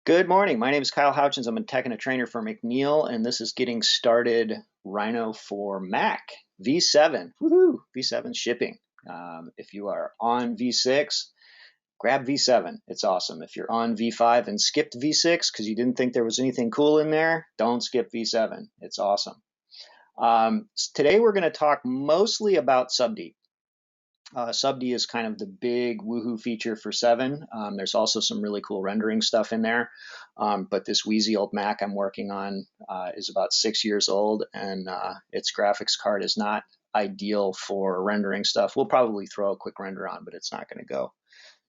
Good morning. My name is Kyle Houchens. I'm a tech and a trainer for McNeil, and this is Getting Started Rhino for Mac V7. Woohoo! V7 shipping. If you are on V6, grab V7. It's awesome. If you're on V5 and skipped V6 because you didn't think there was anything cool in there, don't skip V7. It's awesome. Today we're going to talk mostly about SubD. SubD is kind of the big woohoo feature for 7. There's also some really cool rendering stuff in there. But this wheezy old Mac I'm working on is about 6 years old, and its graphics card is not ideal for rendering stuff. We'll probably throw a quick render on, but it's not going to go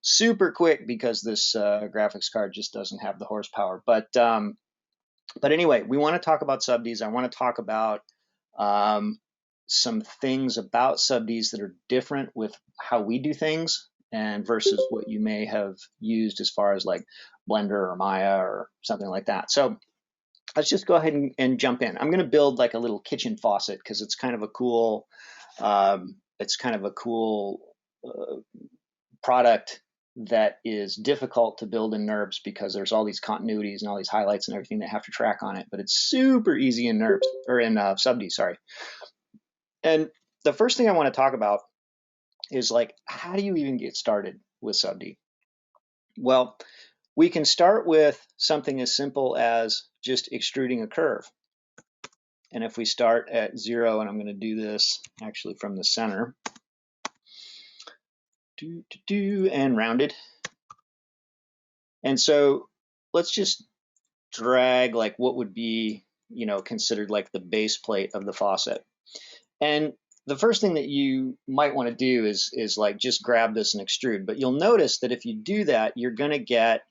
super quick because this graphics card just doesn't have the horsepower. But anyway, we want to talk about SubDs. I want to talk about some things about SubDs that are different with how we do things and versus what you may have used as far as like Blender or Maya or something like that. So let's just go ahead and jump in. I'm going to build like a little kitchen faucet because it's kind of a cool, product that is difficult to build in NURBS because there's all these continuities and all these highlights and everything that have to track on it, but it's super easy in NURBS or in SubD, sorry. And the first thing I want to talk about is like, how do you even get started with SubD? Well, we can start with something as simple as just extruding a curve. And if we start at 0, and I'm going to do this actually from the center, and rounded. And so let's just drag like what would be, considered like the base plate of the faucet. And the first thing that you might want to do is like just grab this and extrude. But you'll notice that if you do that, you're going to get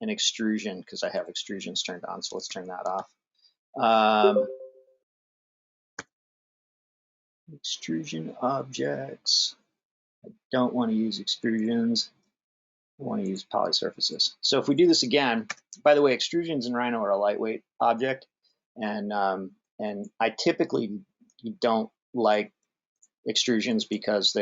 an extrusion because I have extrusions turned on. So let's turn that off. Extrusion objects. I don't want to use extrusions. I want to use polysurfaces. So if we do this again, by the way, extrusions in Rhino are a lightweight object, and I typically don't like extrusions because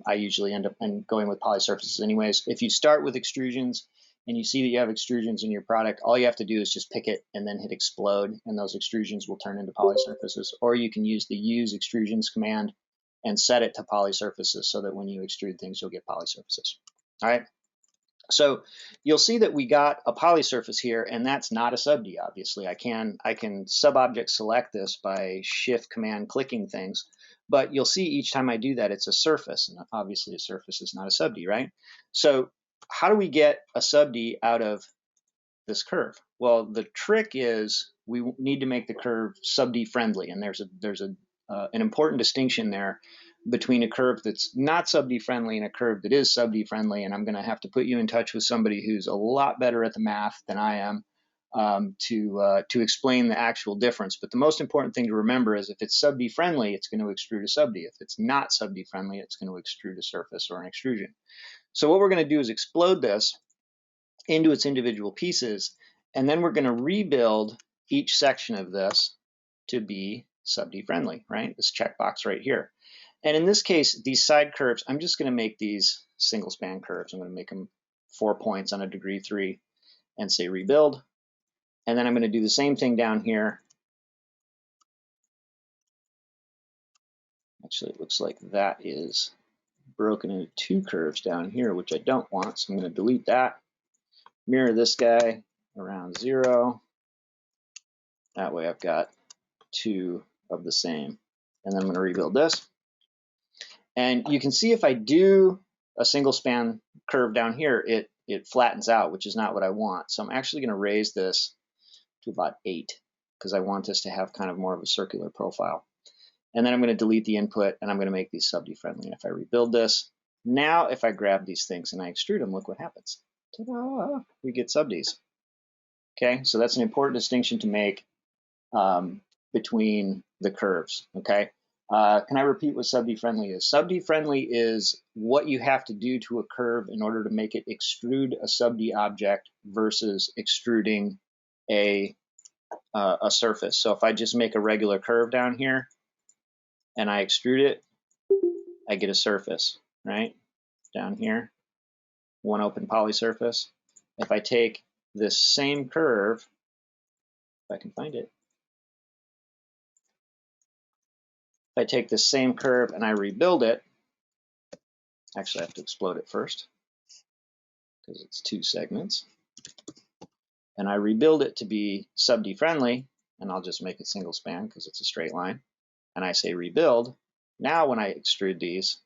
I usually end up going with polysurfaces anyways. If you start with extrusions and you see that you have extrusions in your product, all you have to do is just pick it and then hit explode, and those extrusions will turn into polysurfaces. Or you can use the use extrusions command and set it to polysurfaces so that when you extrude things, you'll get polysurfaces. All right. So you'll see that we got a polysurface here, and that's not a SubD, obviously. I can sub-object select this by shift command clicking things, but you'll see each time I do that, it's a surface, and obviously a surface is not a SubD, right? So how do we get a SubD out of this curve? Well, the trick is we need to make the curve SubD friendly, and there's an important distinction there between a curve that's not SubD friendly and a curve that is SubD friendly. And I'm going to have to put you in touch with somebody who's a lot better at the math than I am to explain the actual difference. But the most important thing to remember is if it's SubD friendly, it's going to extrude a SubD. If it's not SubD friendly, it's going to extrude a surface or an extrusion. So what we're going to do is explode this into its individual pieces, and then we're going to rebuild each section of this to be SubD friendly, right? This checkbox right here. And in this case, these side curves, I'm just going to make these single span curves. I'm going to make them 4 points on a degree 3 and say rebuild. And then I'm going to do the same thing down here. Actually, it looks like that is broken into 2 curves down here, which I don't want. So I'm going to delete that. Mirror this guy around 0. That way I've got 2 of the same. And then I'm going to rebuild this. And you can see if I do a single span curve down here, it flattens out, which is not what I want. So I'm actually going to raise this to about 8 because I want this to have kind of more of a circular profile. And then I'm going to delete the input, and I'm going to make these SubD friendly. And if I rebuild this, now if I grab these things and I extrude them, look what happens. Ta-da! We get SubDs. Okay, so that's an important distinction to make between the curves. Okay. Can I repeat what SubD friendly is? SubD friendly is what you have to do to a curve in order to make it extrude a SubD object versus extruding a surface. So if I just make a regular curve down here and I extrude it, I get a surface, right? Down here, one open poly surface. If I take this same curve, if I can find it, if I take this same curve and I rebuild it, actually I have to explode it first because it's 2 segments, and I rebuild it to be SubD friendly, and I'll just make it single span because it's a straight line, and I say rebuild. Now when I extrude these,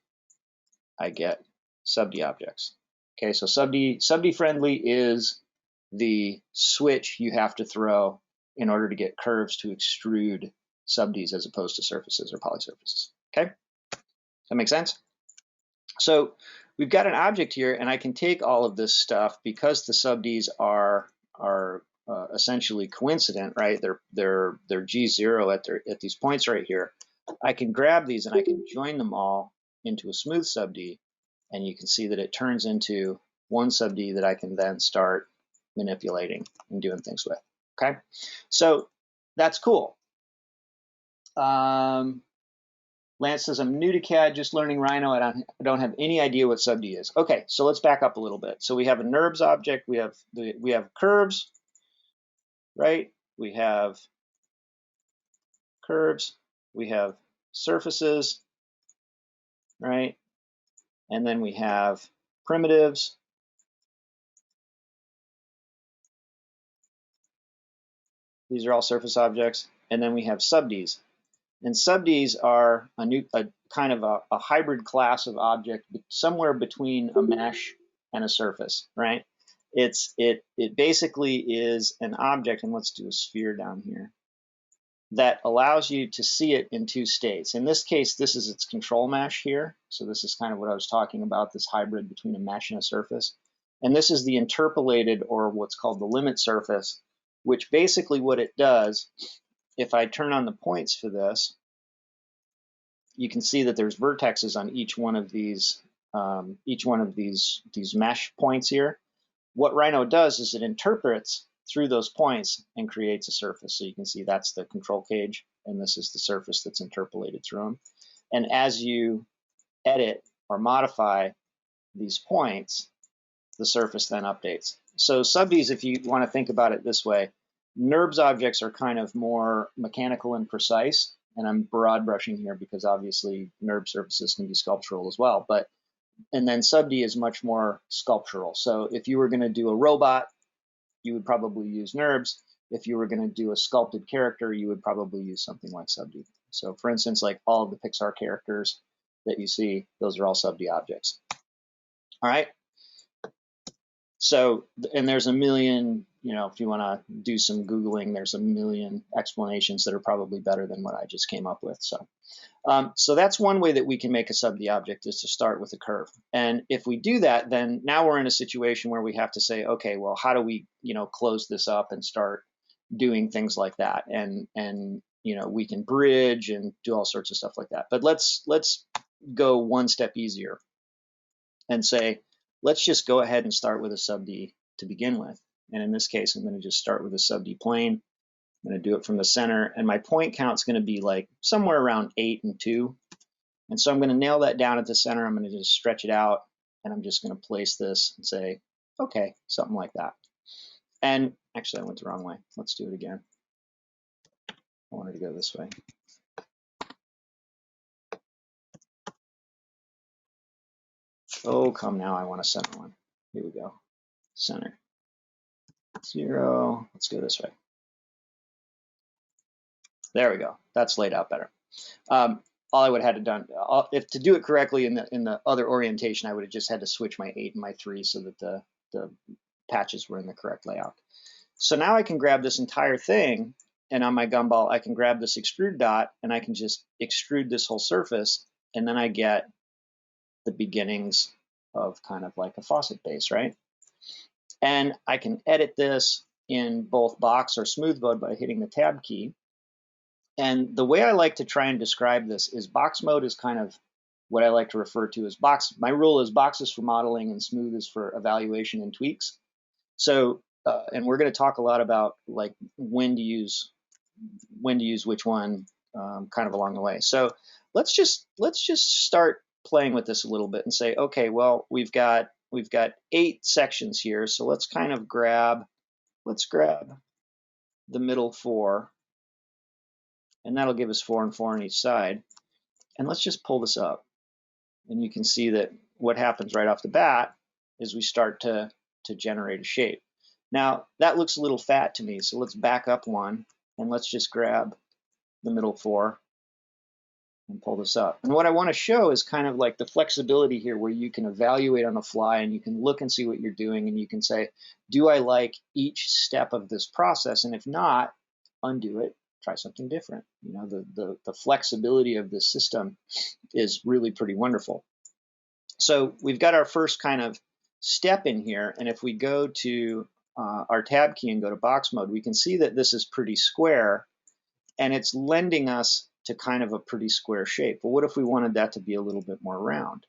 I get SubD objects. Okay, so SubD friendly is the switch you have to throw in order to get curves to extrude SubDs as opposed to surfaces or polysurfaces. Okay, does that make sense? So we've got an object here, and I can take all of this stuff because the SubDs are essentially coincident, right? They're G0 at these points right here. I can grab these and I can join them all into a smooth SubD, and you can see that it turns into one SubD that I can then start manipulating and doing things with. Okay, so that's cool. Lance says, I'm new to CAD, just learning Rhino. I don't have any idea what SubD is. Okay, so let's back up a little bit. So we have a NURBS object. We have curves, right? We have curves. We have surfaces, right? And then we have primitives. These are all surface objects. And then we have SubDs. And SubDs are a kind of a hybrid class of object somewhere between a mesh and a surface, right? It basically is an object, and let's do a sphere down here, that allows you to see it in 2 states. In this case, this is its control mesh here. So this is kind of what I was talking about, this hybrid between a mesh and a surface. And this is the interpolated, or what's called the limit surface, which basically what it does, if I turn on the points for this, you can see that there's vertexes on each one of these mesh points here. What Rhino does is it interprets through those points and creates a surface. So you can see that's the control cage, and this is the surface that's interpolated through them. And as you edit or modify these points, the surface then updates. So SubDs, if you want to think about it this way, NURBS objects are kind of more mechanical and precise, and I'm broad brushing here because obviously NURB surfaces can be sculptural as well. And then SubD is much more sculptural. So if you were going to do a robot, you would probably use NURBS. If you were going to do a sculpted character, you would probably use something like SubD. So for instance, like all of the Pixar characters that you see, those are all SubD objects. All right. So, and there's a million, if you want to do some Googling, there's a million explanations that are probably better than what I just came up with. So that's one way that we can make a SubD object, is to start with a curve. And if we do that, then now we're in a situation where we have to say, okay, well, how do we, close this up and start doing things like that? And we can bridge and do all sorts of stuff like that. But let's go one step easier and say, let's just go ahead and start with a SubD to begin with. And in this case, I'm going to just start with a SubD plane. I'm going to do it from the center, and my point count is going to be like somewhere around 8 and 2. And so I'm going to nail that down at the center. I'm going to just stretch it out, and I'm just going to place this and say, okay, something like that. And actually, I went the wrong way. Let's do it again. I wanted to go this way. Oh, come now, I want a center one. Here we go. Center. 0. Let's go this way. There we go. That's laid out better. All I would have had to done, if to do it correctly in the other orientation, I would have just had to switch my 8 and my 3 so that the patches were in the correct layout. So now I can grab this entire thing, and on my gumball, I can grab this extrude dot, and I can just extrude this whole surface, and then I get the beginnings of kind of like a faucet base, right? And I can edit this in both box or smooth mode by hitting the tab key. And the way I like to try and describe this is box mode is kind of what I like to refer to as box. My rule is box is for modeling and smooth is for evaluation and tweaks. So, and we're going to talk a lot about like when to use which one kind of along the way. So let's just start playing with this a little bit and say, okay, well, we've got 8 sections here. So let's kind of grab let's grab the middle 4, and that'll give us 4 and 4 on each side. And let's just pull this up. And you can see that what happens right off the bat is we start to generate a shape. Now, that looks a little fat to me, so let's back up 1, and let's just grab the middle 4 and pull this up. And what I want to show is kind of like the flexibility here where you can evaluate on the fly and you can look and see what you're doing and you can say, do I like each step of this process? And if not, undo it, try something different. You know, the flexibility of this system is really pretty wonderful. So we've got our first kind of step in here, and if we go to our tab key and go to box mode, we can see that this is pretty square and it's lending us to kind of a pretty square shape. But what if we wanted that to be a little bit more round?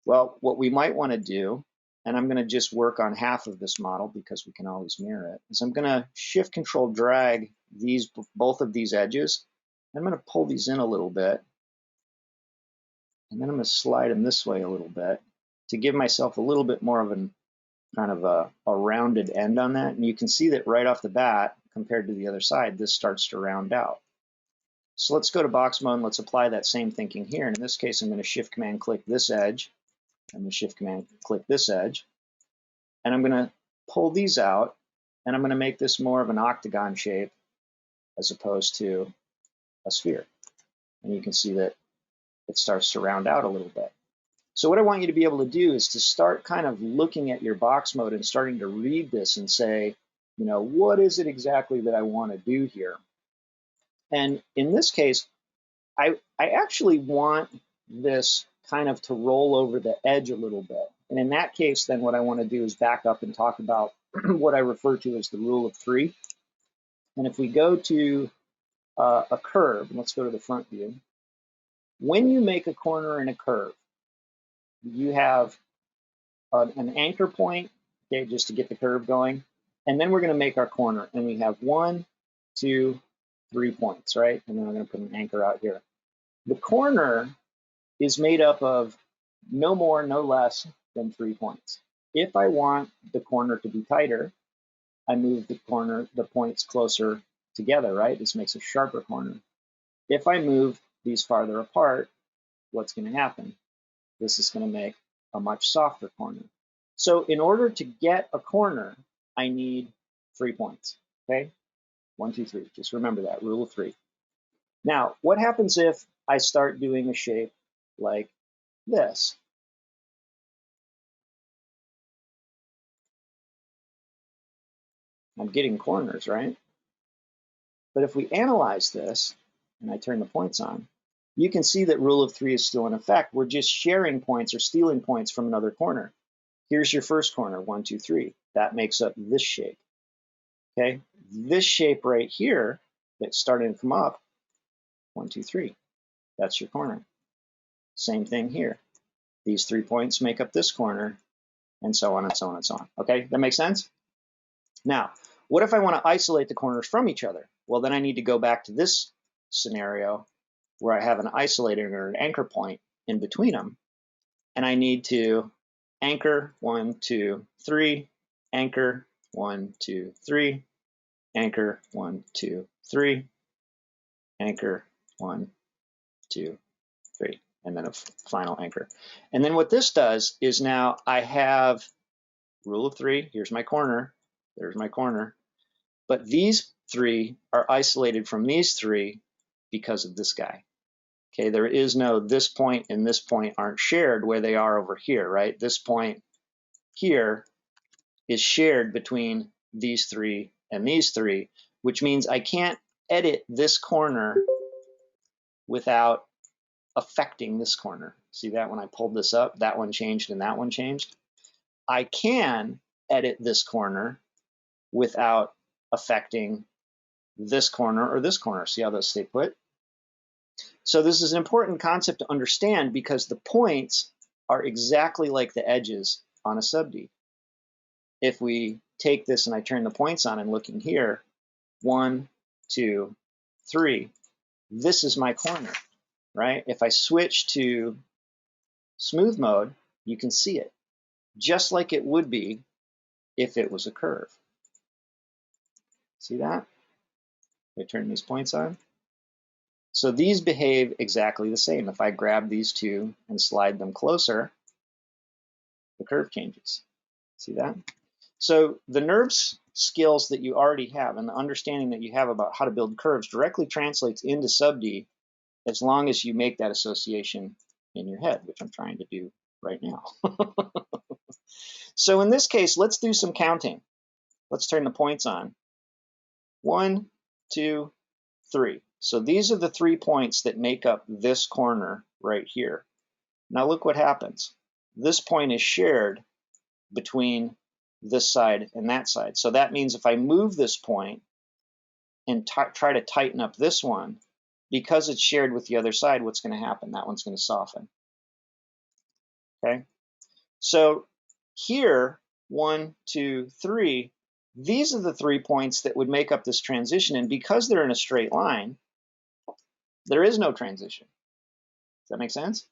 Well, what we might want to do, and I'm going to just work on half of this model because we can always mirror it, is I'm going to shift control drag both of these edges. I'm going to pull these in a little bit, and then I'm going to slide them this way a little bit to give myself a little bit more of an kind of a rounded end on that. And you can see that right off the bat, compared to the other side, this starts to round out. So let's go to box mode and let's apply that same thinking here. And in this case, I'm going to shift command click this edge. I'm going to shift command click this edge. And I'm going to pull these out, and I'm going to make this more of an octagon shape as opposed to a sphere. And you can see that it starts to round out a little bit. So what I want you to be able to do is to start kind of looking at your box mode and starting to read this and say, you know, what is it exactly that I want to do here? And in this case, I actually want this kind of to roll over the edge a little bit. And in that case, then what I want to do is back up and talk about what I refer to as the rule of 3. And if we go to a curve, and let's go to the front view, when you make a corner in a curve, you have an anchor point, okay, just to get the curve going. And then we're going to make our corner. And we have 1, 2, 3 points, right? And then I'm going to put an anchor out here. The corner is made up of no more, no less than 3 points. If I want the corner to be tighter, I move the points closer together, right? This makes a sharper corner. If I move these farther apart, what's going to happen? This is going to make a much softer corner. So in order to get a corner, I need 3 points, okay? 1, 2, 3, just remember that, rule of 3. Now, what happens if I start doing a shape like this? I'm getting corners, right? But if we analyze this, and I turn the points on, you can see that rule of 3 is still in effect. We're just sharing points or stealing points from another corner. Here's your first corner, 1, 2, 3. That makes up this shape, okay? This shape right here that's starting to come up, 1, 2, 3. That's your corner. Same thing here. These 3 points make up this corner, and so on and so on and so on. Okay, that makes sense? Now, what if I want to isolate the corners from each other? Well, then I need to go back to this scenario where I have an isolator or an anchor point in between them, and I need to anchor 1, 2, 3, anchor 1, 2, 3, anchor 1, 2, 3, anchor 1, 2, 3, and then a final anchor. And then what this does is now I have rule of 3. Here's my corner. There's my corner. But these 3 are isolated from these 3 because of this guy. Okay, there is no this point and this point aren't shared where they are over here, right? This point here is shared between these 3 and these 3, which means I can't edit this corner without affecting this corner. See that when I pulled this up, that one changed and that one changed? I can edit this corner without affecting this corner or this corner. See how those stay put? So this is an important concept to understand because the points are exactly like the edges on a SubD. If we take this and I turn the points on and look in here, 1, 2, 3, this is my corner, right? If I switch to smooth mode, you can see it, just like it would be if it was a curve. See that? I turn these points on. So these behave exactly the same. If I grab these two and slide them closer, the curve changes. See that? So the nerves skills that you already have and the understanding that you have about how to build curves directly translates into SubD as long as you make that association in your head, which I'm trying to do right now. So in this case, let's do some counting. Let's turn the points on. 1, 2, 3. So these are the 3 points that make up this corner right here. Now look what happens. This point is shared between this side and that side. So that means if I move this point and try to tighten up this one, because it's shared with the other side, what's going to happen? That one's going to soften. Okay? So here, 1, 2, 3, these are the 3 points that would make up this transition. And because they're in a straight line, there is no transition. Does that make sense?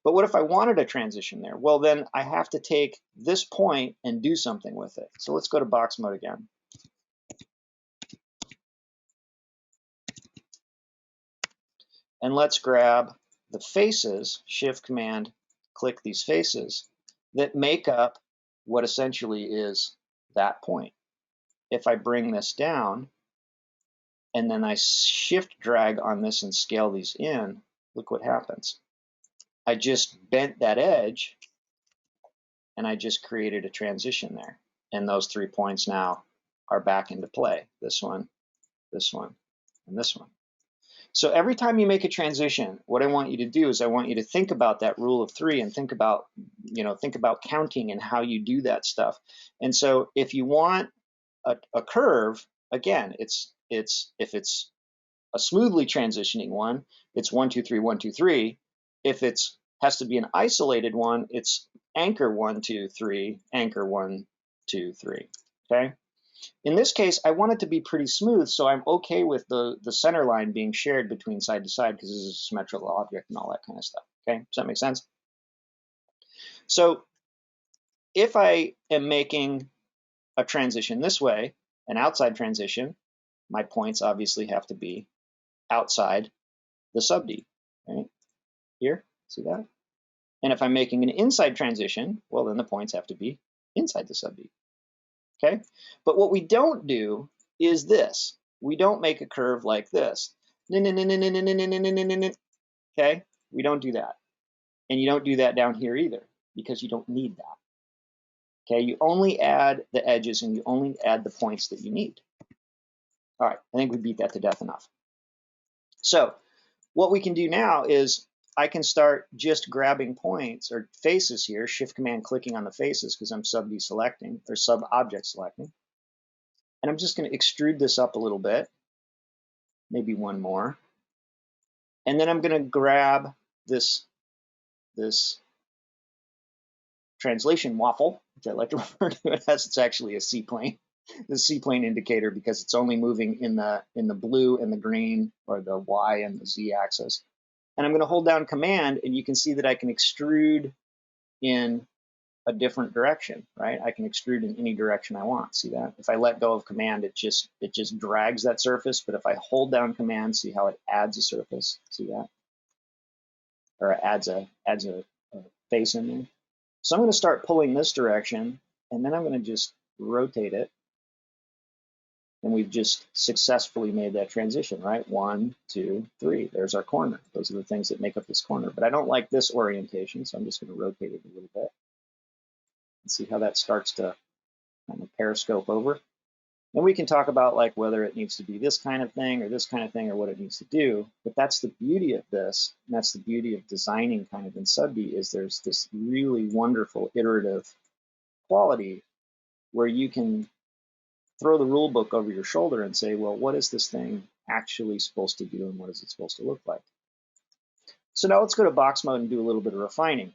But what if I wanted a transition there? Well, then I have to take this point and do something with it. So let's go to box mode again. And let's grab the faces, Shift Command, click these faces that make up what essentially is that point. If I bring this down and then I shift drag on this and scale these in, look what happens. I just bent that edge and I just created a transition there. And those 3 points now are back into play. This one, and this one. So every time you make a transition, what I want you to do is I want you to think about that rule of 3 and think about counting and how you do that stuff. And so if you want a curve, again, if it's a smoothly transitioning one, it's 1, 2, 3, 1, 2, 3. If it's has to be an isolated one, it's anchor 1, 2, 3, anchor 1, 2, 3. Okay. In this case, I want it to be pretty smooth, so I'm okay with the center line being shared between side to side because this is a symmetrical object and all that kind of stuff. Okay, does that make sense? So if I am making a transition this way, an outside transition, my points obviously have to be outside the SubD, right? Here, see that? And if I'm making an inside transition, well, then the points have to be inside the SubD. Okay, but what we don't do is this. We don't make a curve like this. Okay, we don't do that. And you don't do that down here either because you don't need that. Okay, you only add the edges and you only add the points that you need. All right, I think we beat that to death enough. So what we can do now is I can start just grabbing points or faces here, Shift Command clicking on the faces because I'm SubD selecting or sub object selecting. And I'm just going to extrude this up a little bit, maybe one more. And then I'm going to grab this translation waffle, which I like to refer to it as. It's actually a C-plane, the C-plane indicator, because it's only moving in the blue and the green, or the Y and the Z axis. And I'm going to hold down Command, and you can see that I can extrude in a different direction, right? I can extrude in any direction I want. See that? If I let go of Command, it just drags that surface. But if I hold down Command, see how it adds a surface? See that? Or it adds a face in there. So I'm going to start pulling this direction, and then I'm going to just rotate it. And we've just successfully made that transition, right? 1, 2, 3. There's our corner. Those are the things that make up this corner. But I don't like this orientation, so I'm just going to rotate it a little bit. And see how that starts to kind of periscope over. And we can talk about like whether it needs to be this kind of thing or this kind of thing or what it needs to do. But that's the beauty of this, and that's the beauty of designing kind of in SubD, is there's this really wonderful iterative quality where you can throw the rule book over your shoulder and say, well, what is this thing actually supposed to do and what is it supposed to look like? So now let's go to box mode and do a little bit of refining.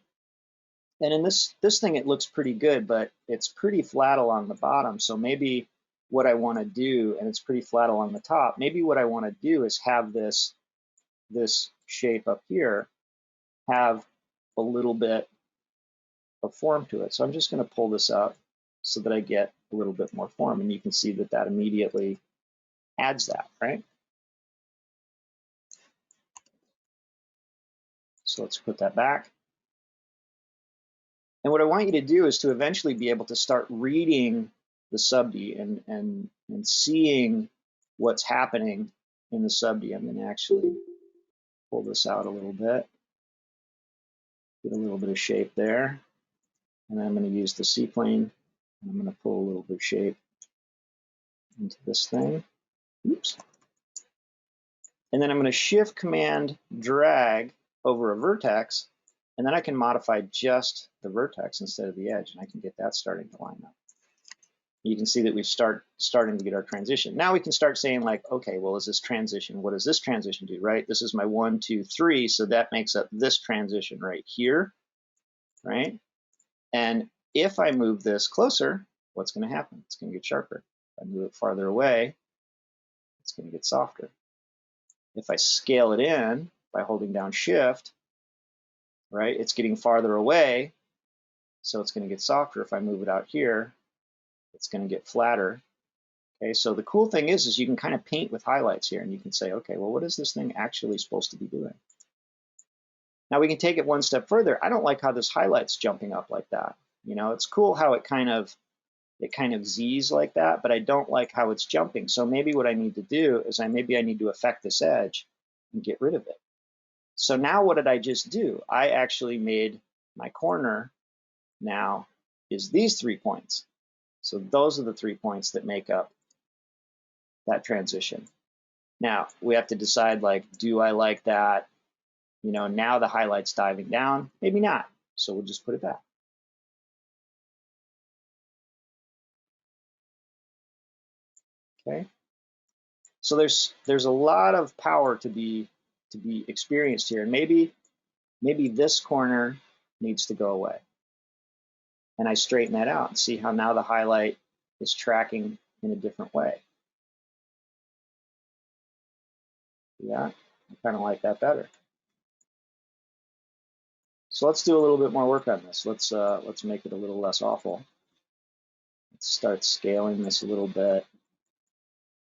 And in this thing, it looks pretty good, but it's pretty flat along the bottom. So maybe what I want to do, and it's pretty flat along the top, maybe what I want to do is have this shape up here have a little bit of form to it. So I'm just going to pull this up so that I get a little bit more form. And you can see that immediately adds that, right? So let's put that back. And what I want you to do is to eventually be able to start reading the SubD and seeing what's happening in the SubD. I'm going to actually pull this out a little bit, get a little bit of shape there, and then I'm going to use the C-plane, and I'm going to pull a little bit of shape into this thing. Oops. And then I'm going to shift command drag over a vertex, and then I can modify just the vertex instead of the edge, and I can get that starting to line up. You can see that we've starting to get our transition. Now we can start saying like, okay, well, is this transition, what does this transition do, right? This is my 1, 2, 3, so that makes up this transition right here, right? And if I move this closer, what's going to happen? It's going to get sharper. If I move it farther away, it's going to get softer. If I scale it in by holding down Shift, right, it's getting farther away, so it's going to get softer. If I move it out here, it's going to get flatter. Okay, so the cool thing is you can kind of paint with highlights here, and you can say, okay, well, what is this thing actually supposed to be doing? Now we can take it one step further. I don't like how this highlight's jumping up like that. You know, it's cool how it kind of Z's like that, but I don't like how it's jumping. So maybe what I need to do is maybe I need to affect this edge and get rid of it. So now what did I just do? I actually made my corner now is these 3 points. So those are the 3 points that make up that transition. Now we have to decide, like, do I like that? You know, now the highlight's diving down, maybe not. So we'll just put it back. Okay. So there's a lot of power to be experienced here. And maybe this corner needs to go away. And I straighten that out and see how now the highlight is tracking in a different way. Yeah, I kind of like that better. So let's do a little bit more work on this. Let's make it a little less awful. Let's start scaling this a little bit.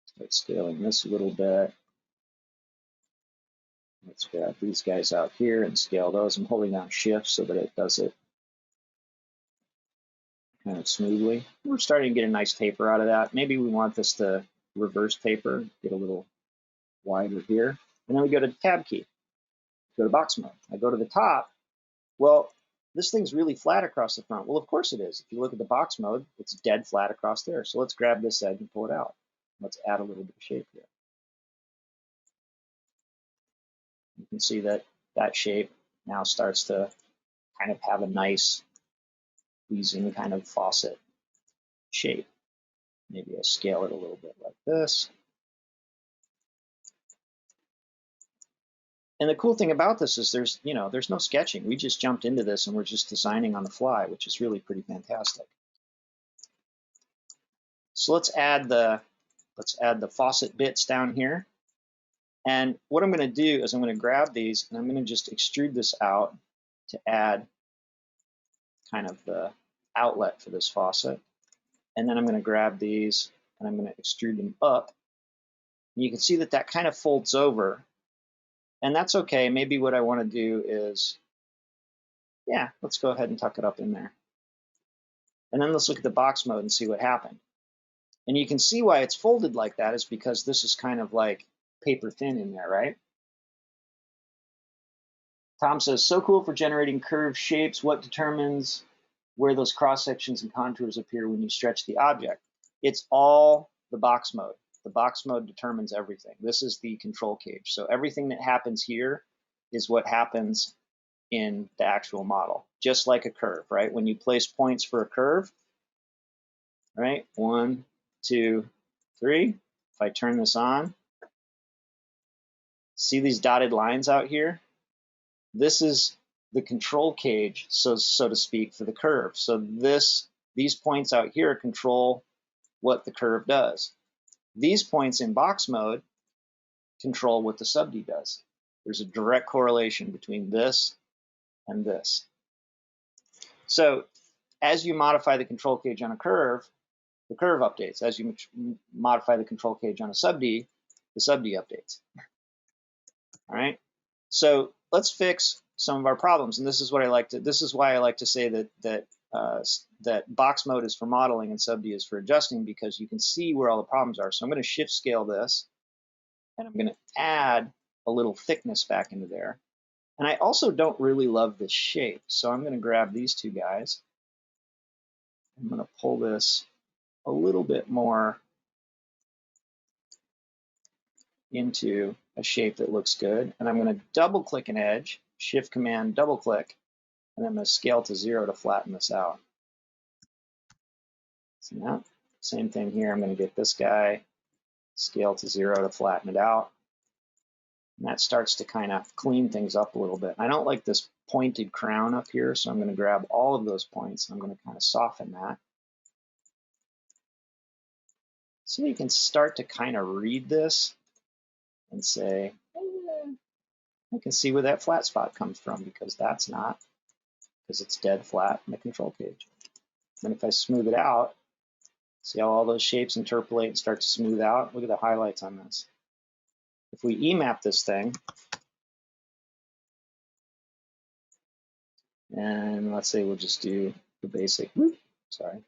Start scaling this a little bit. Let's grab these guys out here and scale those. I'm holding down Shift so that it does it kind of smoothly. We're starting to get a nice taper out of that. Maybe we want this to reverse taper, get a little wider here. And then we go to the Tab key, go to box mode. I go to the top. Well, this thing's really flat across the front. Well, of course it is. If you look at the box mode, it's dead flat across there. So let's grab this edge and pull it out. Let's add a little bit of shape here. You can see that that shape now starts to kind of have a nice pleasing kind of faucet shape. Maybe I scale it a little bit like this. And the cool thing about this is there's no sketching. We just jumped into this and we're just designing on the fly, which is really pretty fantastic. So let's add the faucet bits down here. And what I'm going to do is I'm going to grab these and I'm going to just extrude this out to add kind of the outlet for this faucet. And then I'm going to grab these and I'm going to extrude them up. And you can see that that kind of folds over. And that's okay. Maybe what I want to do is, yeah, let's go ahead and tuck it up in there. And then let's look at the box mode and see what happened. And you can see why it's folded like that is because this is kind of like paper thin in there, right? Tom says, so cool for generating curved shapes. What determines where those cross sections and contours appear when you stretch the object? It's all the box mode. The box mode determines everything. This is the control cage. So everything that happens here is what happens in the actual model, just like a curve, right? When you place points for a curve, right? 1, 2, 3. If I turn this on, see these dotted lines out here? This is the control cage, so to speak, for the curve. So these points out here control what the curve does. These points in box mode control what the SubD does. There's a direct correlation between this and this. So as you modify the control cage on a curve, the curve updates. As you modify the control cage on a SubD, the SubD updates. All right, so let's fix some of our problems, and this is what I like to. This is why I like to say that box mode is for modeling and SubD is for adjusting, because you can see where all the problems are. So I'm going to shift scale this, and I'm going to add a little thickness back into there. And I also don't really love the shape, so I'm going to grab these two guys. I'm going to pull this a little bit more into a shape that looks good, and I'm going to double click an edge, shift command double click, and I'm going to scale to 0 to flatten this out. See that? Same thing here. I'm going to get this guy, scale to 0 to flatten it out. And that starts to kind of clean things up a little bit. I don't like this pointed crown up here, so I'm going to grab all of those points. I'm going to kind of soften that. So you can start to kind of read this and say, I can see where that flat spot comes from, because that's not, because it's dead flat in the control cage. And if I smooth it out, see how all those shapes interpolate and start to smooth out? Look at the highlights on this. If we emap this thing, and let's say we'll just do the basic, sorry.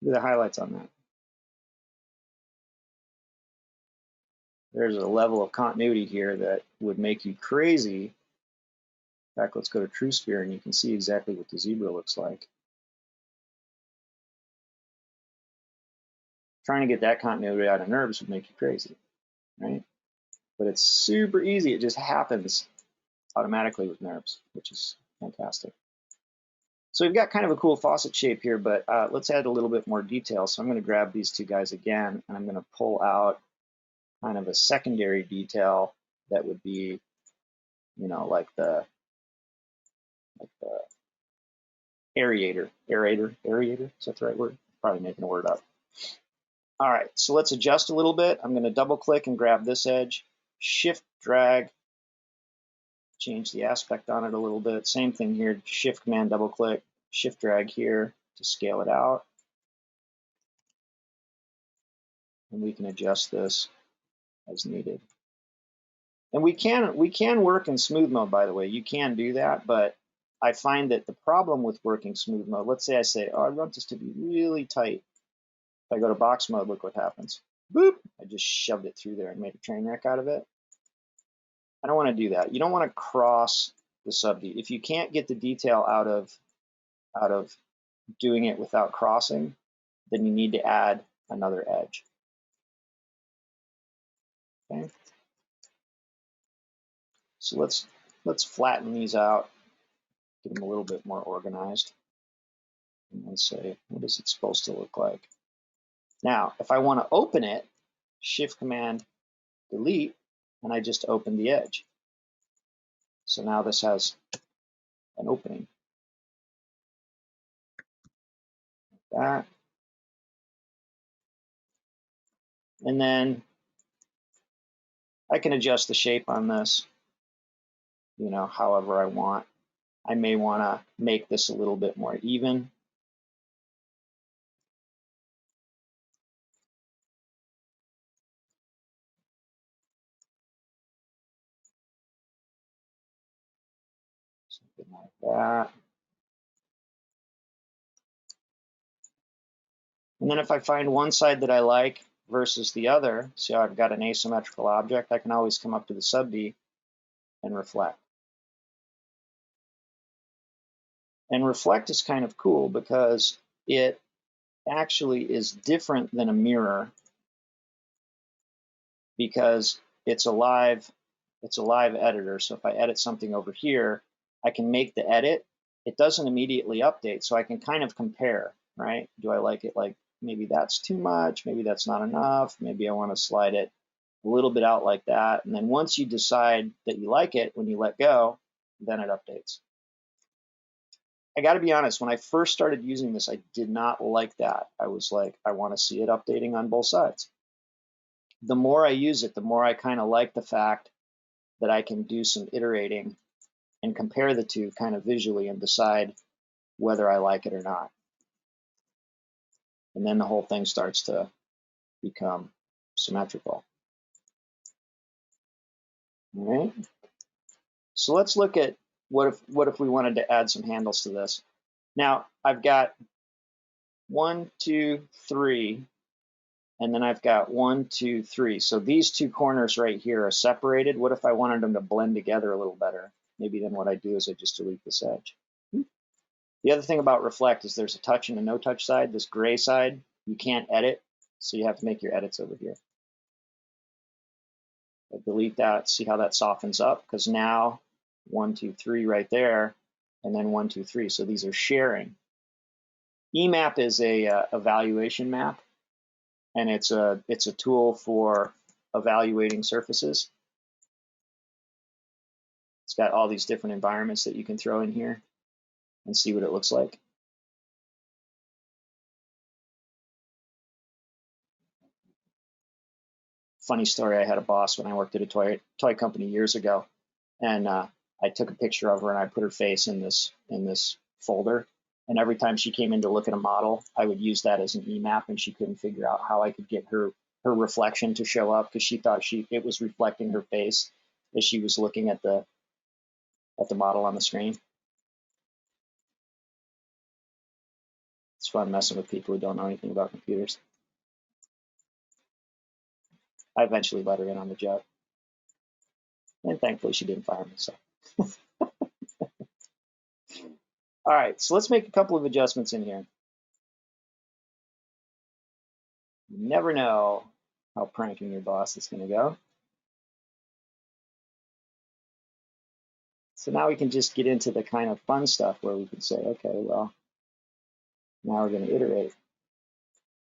Look at the highlights on that. There's a level of continuity here that would make you crazy. In fact, let's go to True Sphere, and you can see exactly what the zebra looks like. Trying to get that continuity out of NURBS would make you crazy, right? But it's super easy. It just happens automatically with NURBS, which is fantastic. So we've got kind of a cool faucet shape here, but let's add a little bit more detail. So I'm going to grab these two guys again, and I'm going to pull out kind of a secondary detail that would be, you know, like the aerator. Is that the right word? Probably making a word up. All right, so let's adjust a little bit. I'm going to double click and grab this edge, shift drag, change the aspect on it a little bit. Same thing here, shift command double click, shift drag here to scale it out. And we can adjust this as needed. And we can work in smooth mode, by the way. You can do that, but I find that the problem with working smooth mode, let's say I say, oh, I want this to be really tight. If I go to box mode, look what happens. Boop! I just shoved it through there and made a train wreck out of it. I don't want to do that. You don't want to cross the SubD. If you can't get the detail out of doing it without crossing, then you need to add another edge. Okay. So let's flatten these out, get them a little bit more organized, and then say, what is it supposed to look like? Now, if I want to open it, shift command delete, and I just open the edge. So now this has an opening. Like that. And then I can adjust the shape on this, you know, however I want. I may want to make this a little bit more even. Something like that. And then if I find one side that I like versus the other, see how I've got an asymmetrical object, I can always come up to the SubD and reflect. And reflect is kind of cool because it actually is different than a mirror because it's a live editor. So if I edit something over here, I can make the edit. It doesn't immediately update, so I can kind of compare, right? Do I like it like maybe that's too much, maybe that's not enough, maybe I want to slide it a little bit out like that. And then once you decide that you like it, when you let go, then it updates. I got to be honest, when I first started using this, I did not like that. I was like, I want to see it updating on both sides. The more I use it, the more I kind of like the fact that I can do some iterating and compare the two kind of visually and decide whether I like it or not. And then the whole thing starts to become symmetrical. All right. So let's look at what if we wanted to add some handles to this. Now I've got 1, 2, 3, and then I've got 1, 2, 3. So these two corners right here are separated. What if I wanted them to blend together a little better? Maybe then what I do is I just delete this edge. The other thing about reflect is there's a touch and a no touch side. This gray side you can't edit, so you have to make your edits over here. I delete that, see how that softens up, because now 1, 2, 3 right there, and then 1, 2, 3. So these are sharing. EMAP is a evaluation map, and it's a tool for evaluating surfaces. It's got all these different environments that you can throw in here and see what it looks like. Funny story, I had a boss when I worked at a toy company years ago, and I took a picture of her and I put her face in this folder, and every time she came in to look at a model, I would use that as an EMAP, and she couldn't figure out how I could get her reflection to show up, because she thought it was reflecting her face as she was looking at the model on the screen. It's fun messing with people who don't know anything about computers. I eventually let her in on the job, and thankfully she didn't fire me. So, all right, so let's make a couple of adjustments in here. You never know how pranking your boss is going to go. So now we can just get into the kind of fun stuff where we can say, okay, well, now we're going to iterate.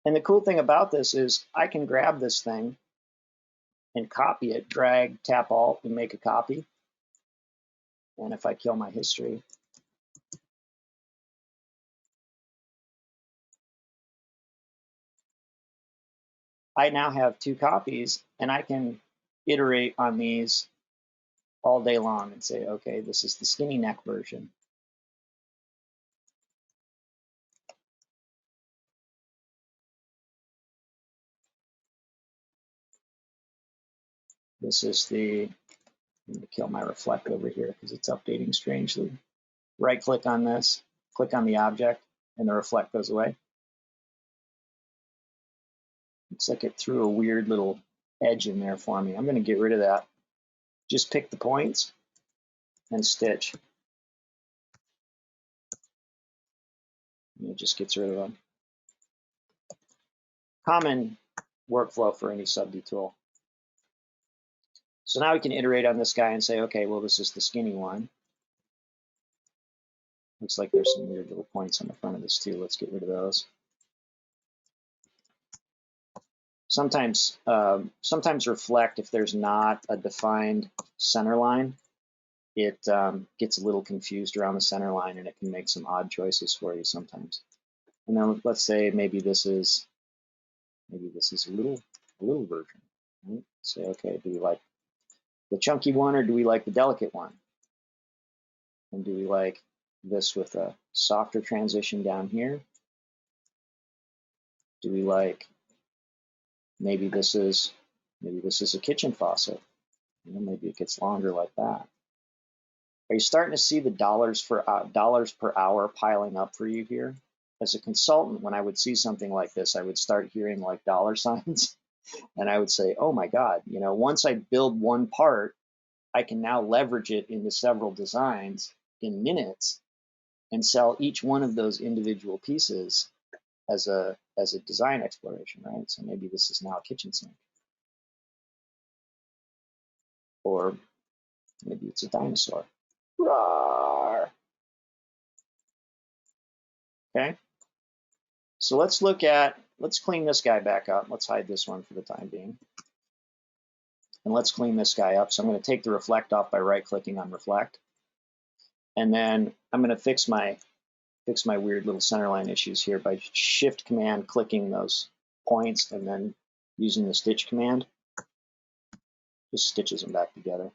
And the cool thing about this is I can grab this thing and copy it, drag, tap Alt, and make a copy. And if I kill my history, I now have 2 copies, and I can iterate on these all day long and say, okay, this is the skinny neck version. This is the, I'm going to kill my reflect over here because it's updating strangely. Right click on this, click on the object, and the reflect goes away. Looks like it threw a weird little edge in there for me. I'm going to get rid of that. Just pick the points and stitch. And it just gets rid of them. Common workflow for any SubD tool. So now we can iterate on this guy and say, okay, well, this is the skinny one. Looks like there's some weird little points on the front of this too. Let's get rid of those. Sometimes reflect, if there's not a defined center line, it gets a little confused around the center line, and it can make some odd choices for you sometimes. And then let's say maybe this is a little version. Right? Say, okay, do we like the chunky one or do we like the delicate one? And do we like this with a softer transition down here? Do we like maybe this is a kitchen faucet? You know, maybe it gets longer like that. Are you starting to see the dollars per hour piling up for you here? As a consultant, when I would see something like this, I would start hearing like dollar signs, and I would say, "Oh my God! You know, once I build one part, I can now leverage it into several designs in minutes, and sell each one of those individual pieces as a design exploration, right? So maybe this is now a kitchen sink, or maybe it's a dinosaur. Roar! Okay. So let's clean this guy back up. Let's hide this one for the time being. And let's clean this guy up. So I'm going to take the reflect off by right-clicking on reflect. And then I'm going to fix my weird little centerline issues here by shift command clicking those points and then using the stitch command. Just stitches them back together.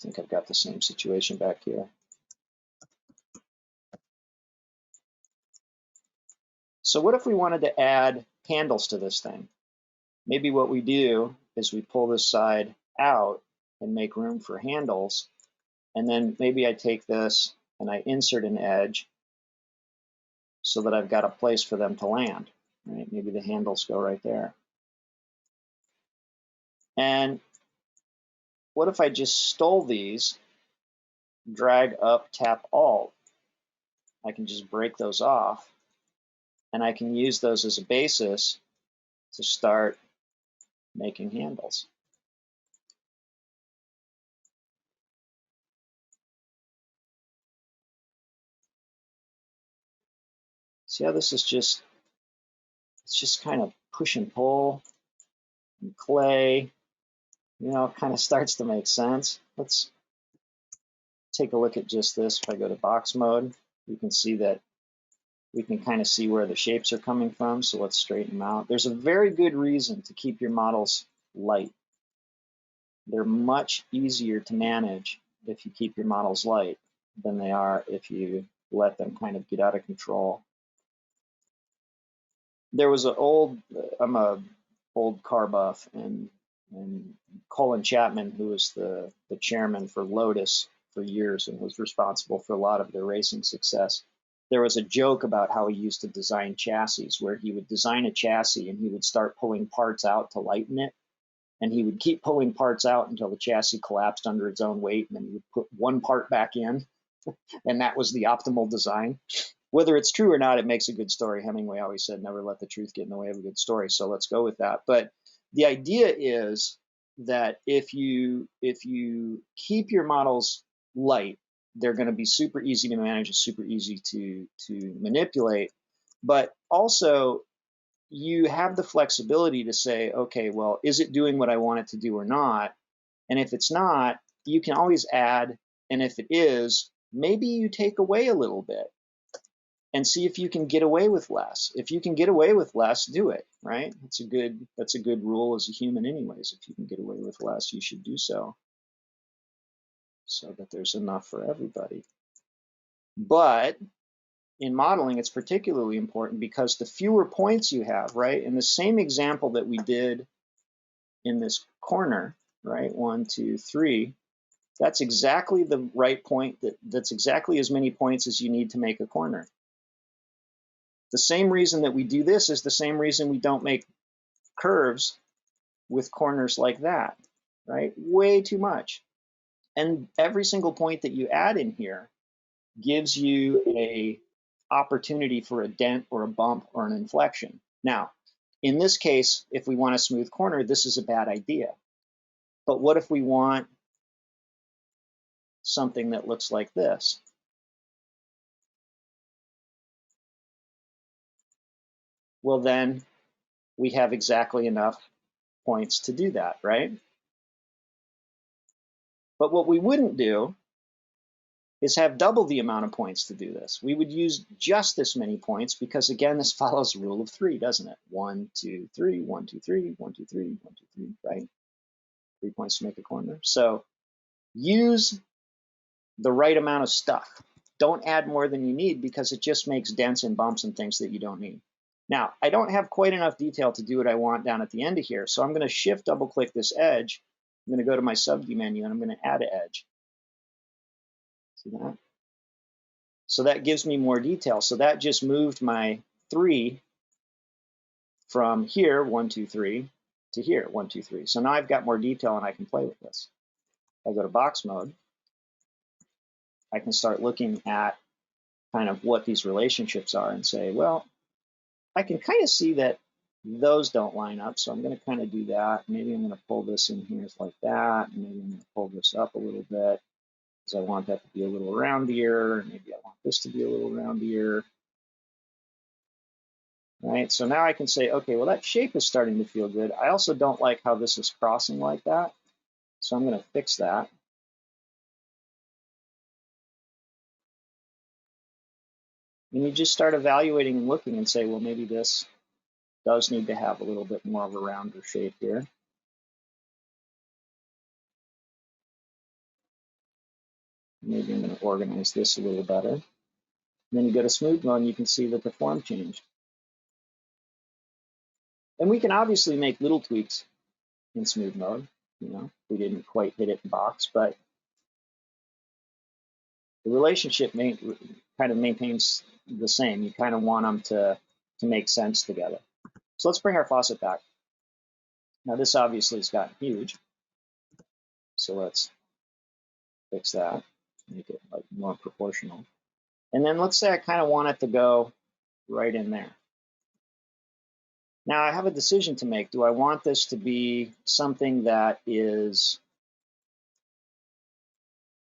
think I've got the same situation back here. So what if we wanted to add handles to this thing? Maybe what we do is we pull this side out and make room for handles. And then maybe I take this and I insert an edge so that I've got a place for them to land, right? Maybe the handles go right there. And what if I just stole these, drag up, tap Alt? I can just break those off, and I can use those as a basis to start making handles. See how this is just, it's just kind of push and pull and clay, you know, it kind of starts to make sense. Let's take a look at just this. If I go to box mode, you can see that we can kind of see where the shapes are coming from. So let's straighten them out. There's a very good reason to keep your models light. They're much easier to manage if you keep your models light than they are if you let them kind of get out of control. There was an old, I'm a old car buff, and Colin Chapman, who was the chairman for Lotus for years and was responsible for a lot of their racing success. There was a joke about how he used to design chassis, where he would design a chassis and he would start pulling parts out to lighten it. And he would keep pulling parts out until the chassis collapsed under its own weight, and then he would put one part back in, and that was the optimal design. Whether it's true or not, it makes a good story. Hemingway always said, never let the truth get in the way of a good story, so let's go with that. But the idea is that if you keep your models light, they're going to be super easy to manage, super easy to manipulate, but also you have the flexibility to say, okay, well, is it doing what I want it to do or not? And if it's not, you can always add, and if it is, maybe you take away a little bit and see if you can get away with less. If you can get away with less, do it, right? That's a good rule as a human anyways. If you can get away with less, you should do so that there's enough for everybody. But in modeling, it's particularly important because the fewer points you have, right? In the same example that we did in this corner, right? 1, 2, 3, that's exactly the right point. That's exactly as many points as you need to make a corner. The same reason that we do this is the same reason we don't make curves with corners like that, right? Way too much. And every single point that you add in here gives you a opportunity for a dent or a bump or an inflection. Now, in this case, if we want a smooth corner, this is a bad idea. But what if we want something that looks like this? Well, then we have exactly enough points to do that, right? But what we wouldn't do is have double the amount of points to do this. We would use just this many points because, again, this follows the rule of 3, doesn't it? 1, 2, 3, 1, 2, 3, 1, 2, 3, 1, 2, 3, right? 3 points to make a corner. So use the right amount of stuff. Don't add more than you need because it just makes dents and bumps and things that you don't need. Now, I don't have quite enough detail to do what I want down at the end of here, so I'm going to shift double click this edge. I'm going to go to my SubD menu and I'm going to add an edge. See that? So that gives me more detail. So that just moved my 3 from here, 1, 2, 3, to here, 1, 2, 3. So now I've got more detail and I can play with this. If I go to box mode, I can start looking at kind of what these relationships are and say, well, I can kind of see that those don't line up, so I'm going to kind of do that. Maybe I'm going to pull this in here like that, and maybe I'm going to pull this up a little bit because I want that to be a little roundier. Maybe I want this to be a little roundier. Right, so now I can say, okay, well, that shape is starting to feel good. I also don't like how this is crossing like that, so I'm going to fix that. And you just start evaluating and looking and say, well, maybe this does need to have a little bit more of a rounder shape here. Maybe I'm going to organize this a little better. And then you go to smooth mode and you can see that the form changed. And we can obviously make little tweaks in smooth mode. You know, we didn't quite hit it in box, but the relationship kind of maintains the same. You kind of want them to make sense together. So let's bring our faucet back. Now this obviously has gotten huge. So let's fix that, make it like more proportional. And then let's say I kind of want it to go right in there. Now I have a decision to make. Do I want this to be something that is,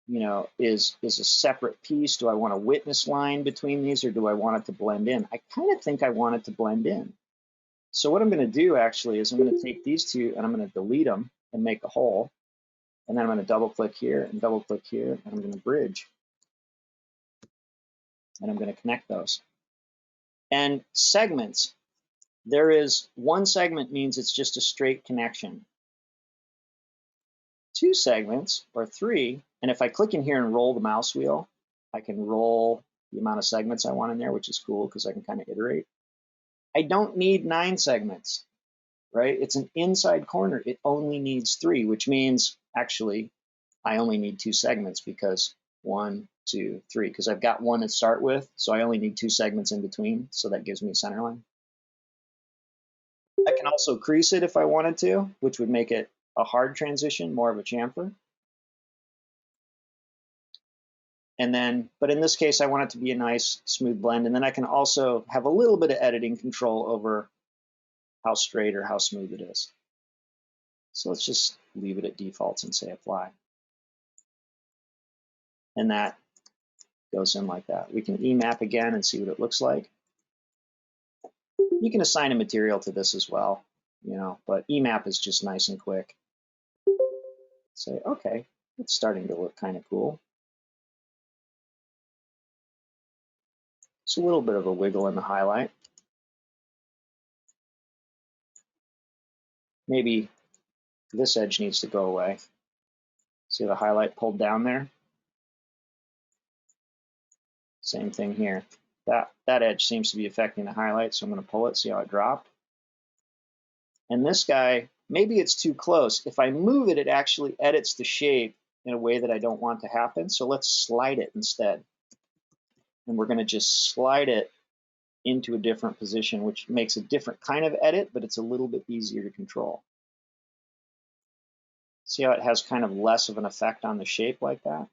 you know, is a separate piece? Do I want a witness line between these, or do I want it to blend in? I kind of think I want it to blend in. So what I'm going to do actually is I'm going to take these two and I'm going to delete them and make a hole. And then I'm going to double click here and double click here, and I'm going to bridge. And I'm going to connect those. And segments, there is one segment means it's just a straight connection. Two segments, or three, and if I click in here and roll the mouse wheel, I can roll the amount of segments I want in there, which is cool because I can kind of iterate. I don't need 9 segments, right? It's an inside corner. It only needs 3, which means actually I only need 2 segments because 1, 2, 3, because I've got 1 to start with, so I only need 2 segments in between, so that gives me a center line. I can also crease it if I wanted to, which would make it a hard transition, more of a chamfer. And then, but in this case, I want it to be a nice smooth blend. And then I can also have a little bit of editing control over how straight or how smooth it is. So let's just leave it at defaults and say apply. And that goes in like that. We can emap again and see what it looks like. You can assign a material to this as well, you know, but emap is just nice and quick. Say, okay, it's starting to look kind of cool. It's a little bit of a wiggle in the highlight. Maybe this edge needs to go away. See the highlight pulled down there? Same thing here. That edge seems to be affecting the highlight, so I'm going to pull it, see how it dropped. And this guy, maybe it's too close. If I move it, it actually edits the shape in a way that I don't want to happen. So let's slide it instead. And we're going to just slide it into a different position, which makes a different kind of edit, but it's a little bit easier to control. See how it has kind of less of an effect on the shape like that?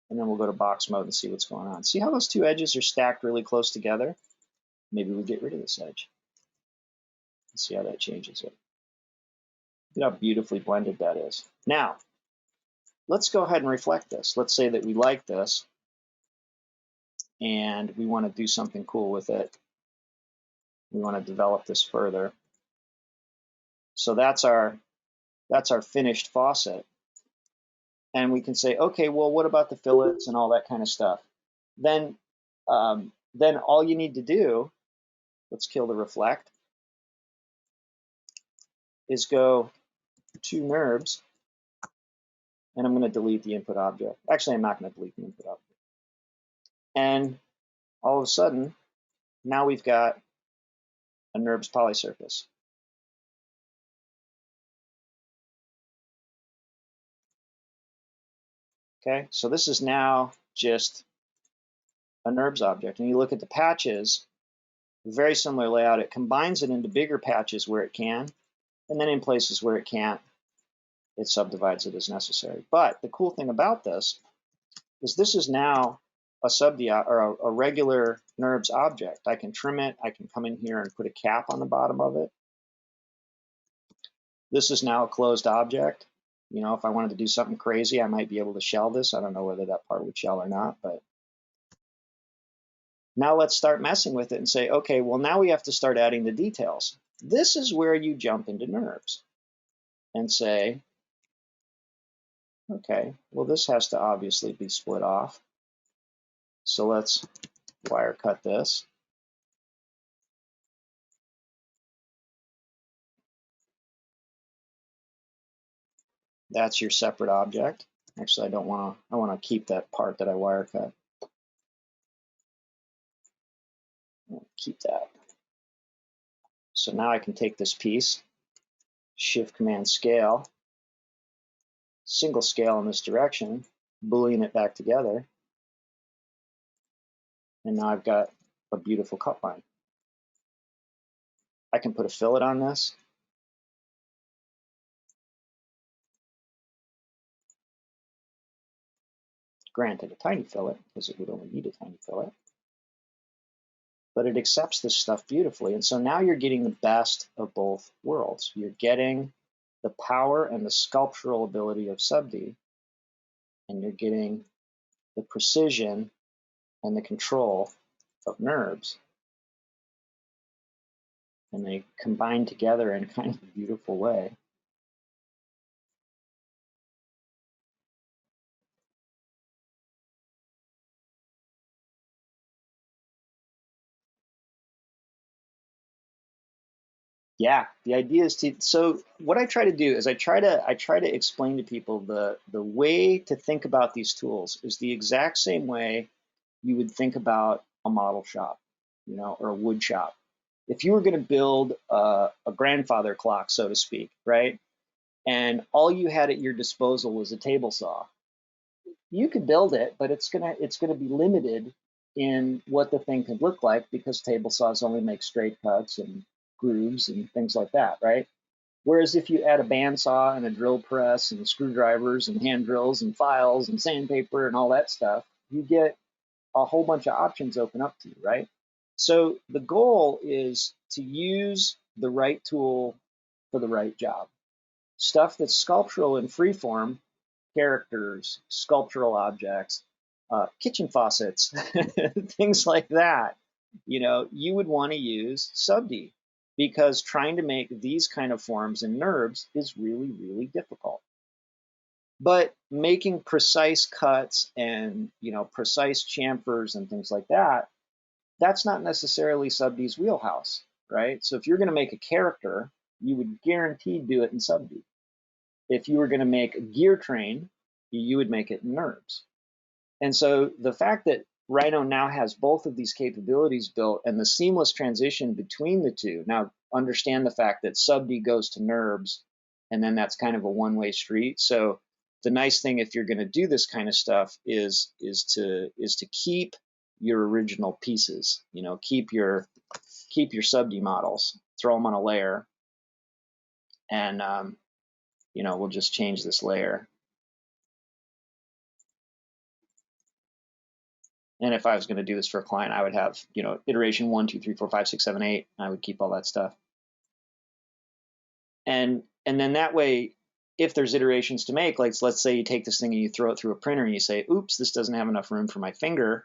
And then we'll go to box mode and see what's going on. See how those two edges are stacked really close together? Maybe we get rid of this edge. Let's see how that changes it. Look how beautifully blended that is. Now, let's go ahead and reflect this. Let's say that we like this and we want to do something cool with it. We want to develop this further. So that's our finished faucet. And we can say, okay, well, what about the fillets and all that kind of stuff? Then all you need to do, let's kill the reflect, is go to NURBS, and I'm going to delete the input object. Actually, I'm not going to delete the input object. And all of a sudden, now we've got a NURBS polysurface. Okay, so this is now just a NURBS object. And you look at the patches, very similar layout. It combines it into bigger patches where it can, and then in places where it can't, it subdivides it as necessary. But the cool thing about this is now a SubD or a regular NURBS object. I can trim it. I can come in here and put a cap on the bottom of it. This is now a closed object. You know, if I wanted to do something crazy, I might be able to shell this. I don't know whether that part would shell or not, but now let's start messing with it and say, okay, well, now we have to start adding the details. This is where you jump into NURBS and say, okay, well, this has to obviously be split off. So let's wire cut this. That's your separate object. Actually, I don't want to, I want to keep that part that I wire cut. Keep that. So now I can take this piece, Shift Command Scale, single scale in this direction, Boolean it back together, and now I've got a beautiful cut line. I can put a fillet on this. Granted, a tiny fillet, because it would only need a tiny fillet. But it accepts this stuff beautifully. And so now you're getting the best of both worlds. You're getting the power and the sculptural ability of SubD, and you're getting the precision and the control of NURBS. And they combine together in kind of a beautiful way. Yeah, the idea is to, so what I try to do is I try to explain to people the way to think about these tools is the exact same way you would think about a model shop, you know, or a wood shop. If you were going to build a grandfather clock, so to speak, right, and all you had at your disposal was a table saw, you could build it, but it's gonna be limited in what the thing could look like because table saws only make straight cuts and grooves and things like that, right? Whereas if you add a bandsaw and a drill press and screwdrivers and hand drills and files and sandpaper and all that stuff, you get a whole bunch of options open up to you, right? So the goal is to use the right tool for the right job. Stuff that's sculptural and freeform, characters, sculptural objects, kitchen faucets, things like that, you know, you would want to use SubD because trying to make these kind of forms in NURBS is really, really difficult. But making precise cuts and, you know, precise chamfers and things like that, that's not necessarily SubD's wheelhouse, right? So if you're going to make a character, you would guaranteed do it in SubD. If you were going to make a gear train, you would make it in NURBS. And so the fact that Rhino now has both of these capabilities built and the seamless transition between the two. Now, understand the fact that SubD goes to NURBS, and then that's kind of a one-way street. So the nice thing if you're going to do this kind of stuff is to keep your original pieces. You know, keep your SubD models, throw them on a layer, and you know, we'll just change this layer. And if I was going to do this for a client, I would have, you know, iteration 1, 2, 3, 4, 5, 6, 7, 8. I would keep all that stuff. And then that way, if there's iterations to make, like let's say you take this thing and you throw it through a printer and you say, oops, this doesn't have enough room for my finger,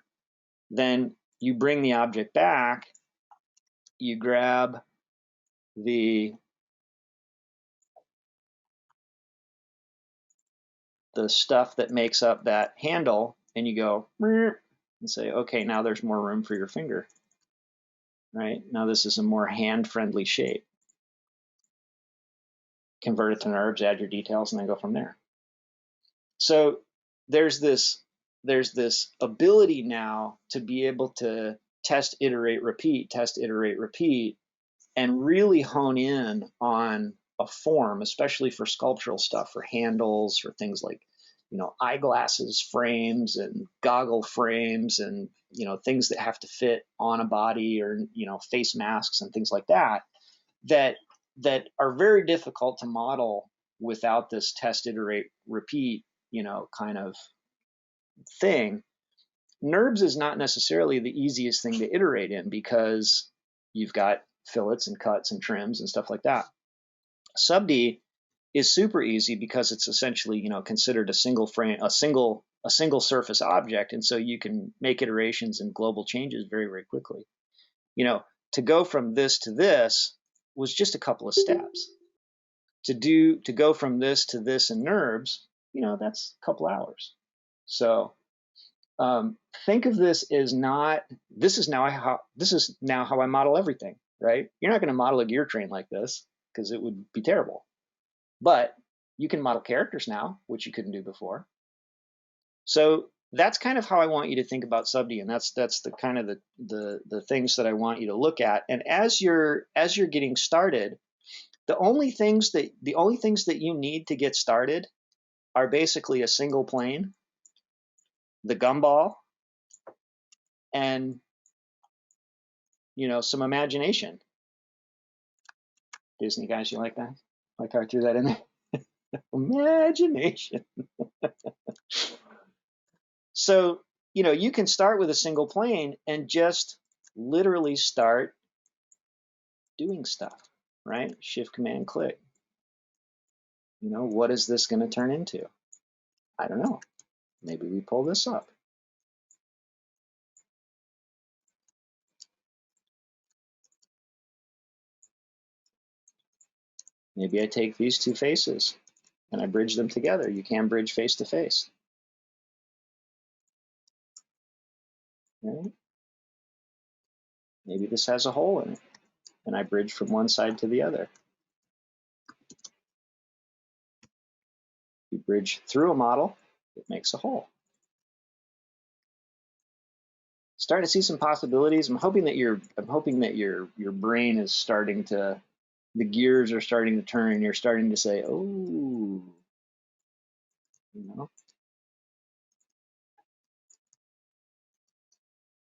then you bring the object back, you grab the stuff that makes up that handle and you go and say, okay, now there's more room for your finger, right? Now this is a more hand-friendly shape. Convert it to NURBS, add your details, and then go from there. So there's this ability now to be able to test, iterate, repeat, and really hone in on a form, especially for sculptural stuff, for handles, for things like, you know, eyeglasses frames and goggle frames and, you know, things that have to fit on a body, or, you know, face masks and things like that, that are very difficult to model without this test, iterate, repeat, you know, kind of thing. NURBS is not necessarily the easiest thing to iterate in because you've got fillets and cuts and trims and stuff like that. SubD is super easy because it's essentially, you know, considered a single frame, a single surface object, and so you can make iterations and global changes very, very quickly. You know, to go from this to this was just a couple of steps. To go from this to this in NURBS, you know, that's a couple hours. So think of this as not, this is now how I model everything, right? You're not going to model a gear train like this because it would be terrible. But you can model characters now, which you couldn't do before. So that's kind of how I want you to think about SubD, and that's the kind of the things that I want you to look at. And as you're getting started, the only things that you need to get started are basically a single plane, the gumball, and some imagination. Disney guys, you like that? Like how I threw that in there? Imagination. So, you can start with a single plane and just literally start doing stuff, right? Shift, Command, click. What is this going to turn into? I don't know. Maybe we pull this up. Maybe I take these two faces and I bridge them together. You can bridge face to face. Right? Maybe this has a hole in it and I bridge from one side to the other. You bridge through a model, it makes a hole. Starting to see some possibilities. I'm hoping that your brain is starting to, the gears are starting to turn and you're starting to say, oh,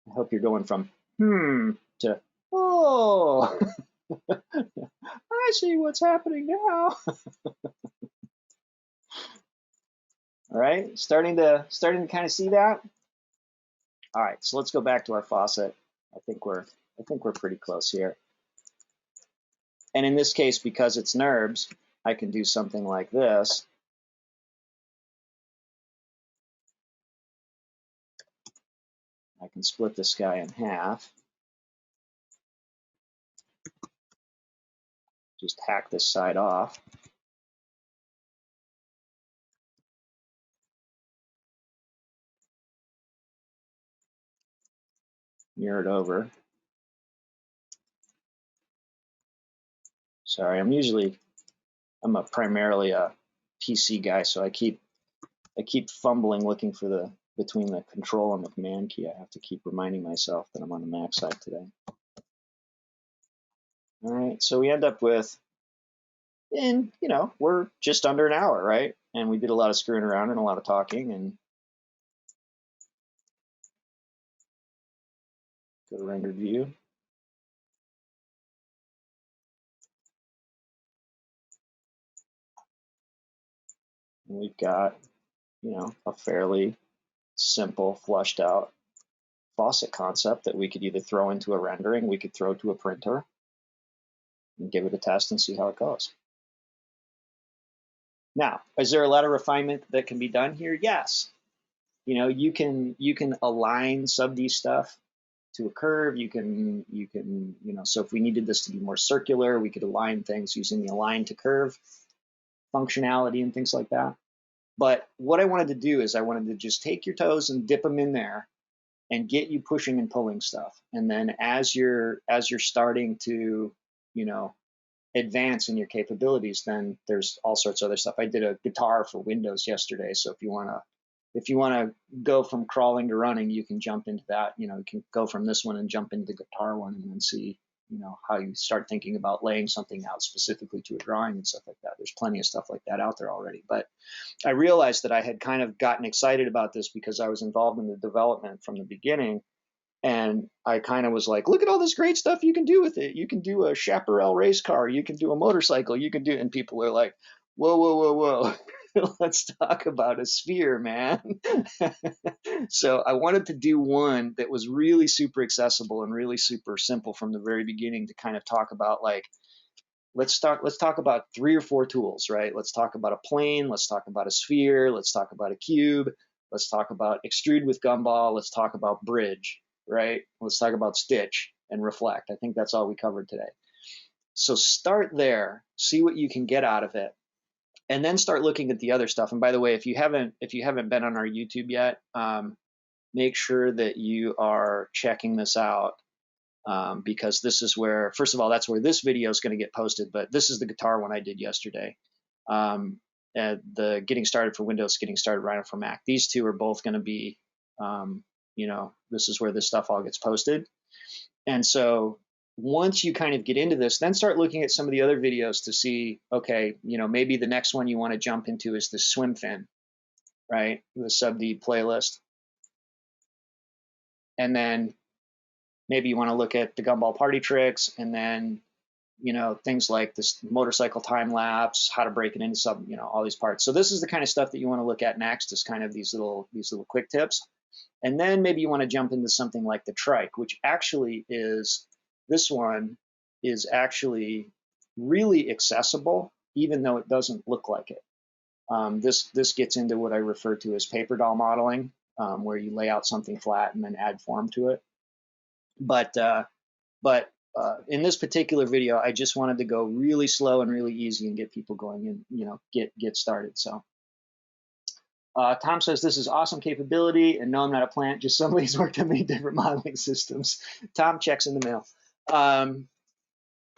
I hope you're going from to oh. I see what's happening now. All right, starting to kind of see that. All right, so let's go back to our faucet. I think we're pretty close here. And in this case, because it's NURBS, I can do something like this. I can split this guy in half. Just hack this side off. Mirror it over. Sorry, I'm primarily a PC guy, so I keep fumbling looking for between the control and the command key. I have to keep reminding myself that I'm on the Mac side today. All right, so we end up with, and we're just under an hour, right? And we did a lot of screwing around and a lot of talking, and go to rendered view. And we've got, a fairly simple, flushed out faucet concept that we could either throw into a rendering, we could throw to a printer, and give it a test and see how it goes. Now, is there a lot of refinement that can be done here? Yes. You can align SubD stuff to a curve. You can so if we needed this to be more circular, we could align things using the align to curve functionality and things like that. But what I wanted to do is I wanted to just take your toes and dip them in there and get you pushing and pulling stuff. And then as you're starting to, advance in your capabilities, then there's all sorts of other stuff. I did a guitar for Windows yesterday, so if you wanna go from crawling to running, you can jump into that. You can go from this one and jump into the guitar one, and then see how you start thinking about laying something out specifically to a drawing and stuff like that. There's plenty of stuff like that out there already. But I realized that I had kind of gotten excited about this because I was involved in the development from the beginning. And I kind of was like, look at all this great stuff you can do with it. You can do a chaparral race car. You can do a motorcycle. You can do, and people are like, whoa, whoa, whoa, whoa. Let's talk about a sphere, man. So I wanted to do one that was really super accessible and really super simple from the very beginning to kind of talk about, like, let's talk about 3 or 4 tools, right? Let's talk about a plane. Let's talk about a sphere. Let's talk about a cube. Let's talk about extrude with gumball. Let's talk about bridge. Right? Let's talk about stitch and reflect. I think that's all we covered today. So start there, see what you can get out of it, and then start looking at the other stuff. And by the way, if you haven't been on our YouTube yet, make sure that you are checking this out, because this is where, first of all, that's where this video is going to get posted. But this is the guitar one I did yesterday. the Getting Started for Windows, Getting Started Rhino for Mac. These two are both going to be, this is where this stuff all gets posted. And so once you kind of get into this, then start looking at some of the other videos to see, okay, maybe the next one you want to jump into is the swim fin, right? The SubD playlist. And then maybe you want to look at the gumball party tricks, and then, things like this motorcycle time lapse, how to break it into some, all these parts. So this is the kind of stuff that you want to look at next, is kind of these little quick tips. And then maybe you want to jump into something like the trike, which actually is, this one is actually really accessible, even though it doesn't look like it. This gets into what I refer to as paper doll modeling, where you lay out something flat and then add form to it. But in this particular video, I just wanted to go really slow and really easy and get people going and get started. So Tom says, this is awesome capability, and no, I'm not a plant, just somebody who's worked on many different modeling systems. Tom, checks in the mail.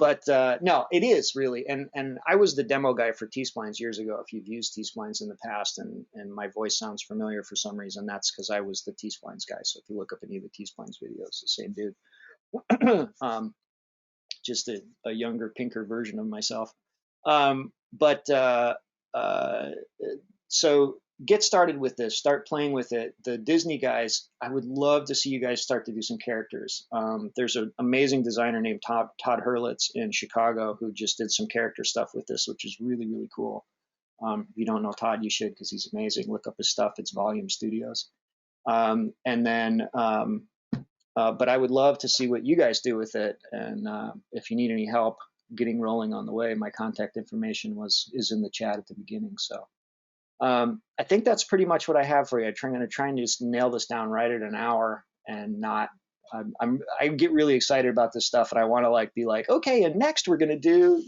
No, it is really, and I was the demo guy for T-splines years ago. If you've used T-splines in the past and my voice sounds familiar for some reason, that's because I was the T-splines guy. So if you look up any of the T-splines videos, the same dude. Just a younger, pinker version of myself. So get started with this. Start playing with it. The Disney guys, I would love to see you guys start to do some characters. There's an amazing designer named Todd Hurlitz in Chicago who just did some character stuff with this, which is really, really cool. If you don't know Todd, you should, because he's amazing. Look up his stuff. It's Volume Studios. But I would love to see what you guys do with it. And if you need any help getting rolling on the way, my contact information is in the chat at the beginning. So I think that's pretty much what I have for you. I'm going to try and just nail this down right at an hour and not. I get really excited about this stuff, and I want to be like, okay, and next we're going to do,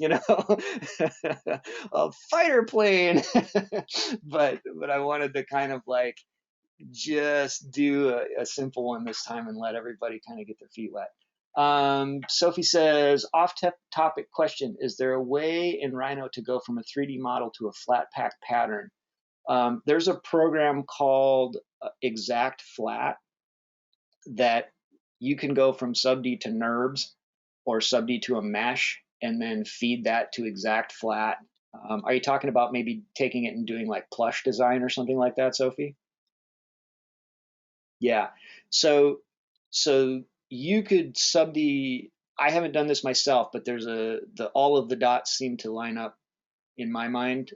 a fighter plane. but I wanted to kind of just do a simple one this time and let everybody kind of get their feet wet. Sophie says, off-topic question, is there a way in Rhino to go from a 3D model to a flat pack pattern? There's a program called Exact Flat that you can go from SubD to NURBS or SubD to a mesh and then feed that to Exact Flat. Are you talking about maybe taking it and doing plush design or something like that, Sophie? Yeah. So you could SubD. I haven't done this myself, but there's all of the dots seem to line up in my mind.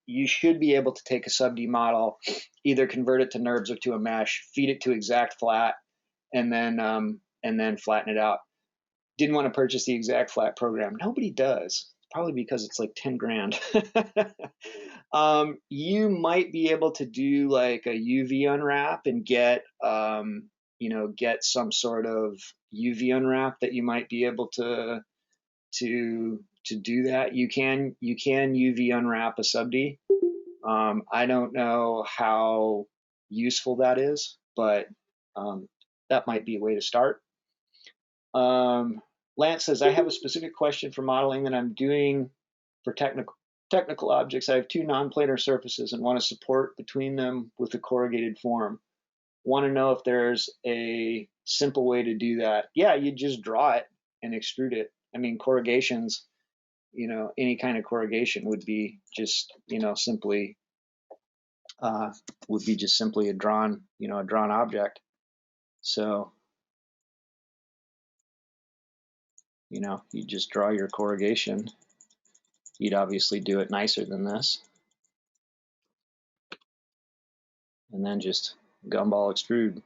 You should be able to take a SubD model, either convert it to NURBS or to a mesh, feed it to Exact Flat, and then flatten it out. Didn't want to purchase the Exact Flat program. Nobody does. Probably because it's like 10 grand. You might be able to do a UV unwrap and get some sort of UV unwrap that you might be able to do that. You can UV unwrap a SubD. I don't know how useful that is, but that might be a way to start. Lance says, I have a specific question for modeling that I'm doing for technical objects. I have two non-planar surfaces and want to support between them with a corrugated form. Want to know if there's a simple way to do that. Yeah, you just draw it and extrude it. I mean, corrugations, any kind of corrugation would be just, simply a drawn object. So, you just draw your corrugation. You'd obviously do it nicer than this. And then just gumball extrude.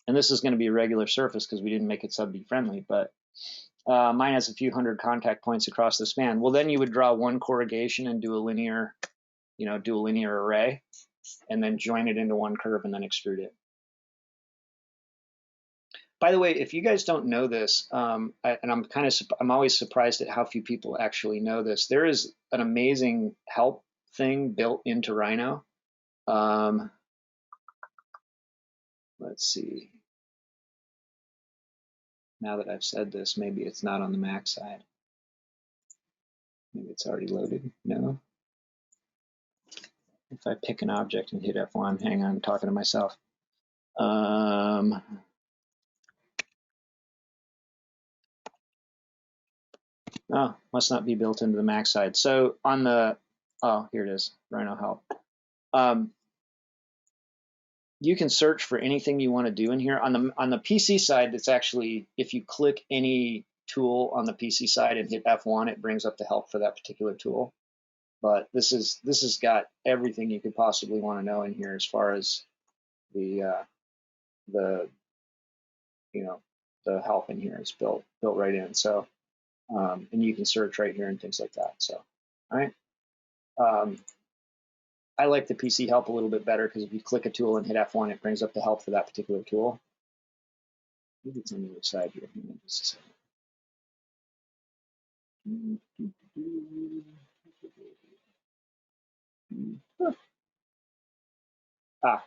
And this is going to be a regular surface because we didn't make it SubD friendly, but mine has a few hundred contact points across the span. Well, then you would draw one corrugation and do a linear array, and then join it into one curve and then extrude it. By the way, if you guys don't know this, and I'm always surprised at how few people actually know this, there is an amazing help thing built into Rhino. Let's see. Now that I've said this, maybe it's not on the Mac side. Maybe it's already loaded. No. If I pick an object and hit F1, hang on, I'm talking to myself. Oh, must not be built into the Mac side. So on the, oh, here it is, Rhino help. You can search for anything you want to do in here. On the PC side, it's actually, if you click any tool on the PC side and hit F1, it brings up the help for that particular tool. But this has got everything you could possibly want to know in here as far as the the help in here is built right in. So and you can search right here and things like that. So all right. I like the PC help a little bit better because if you click a tool and hit F1, it brings up the help for that particular tool. Maybe it's on the other side here. Just a second.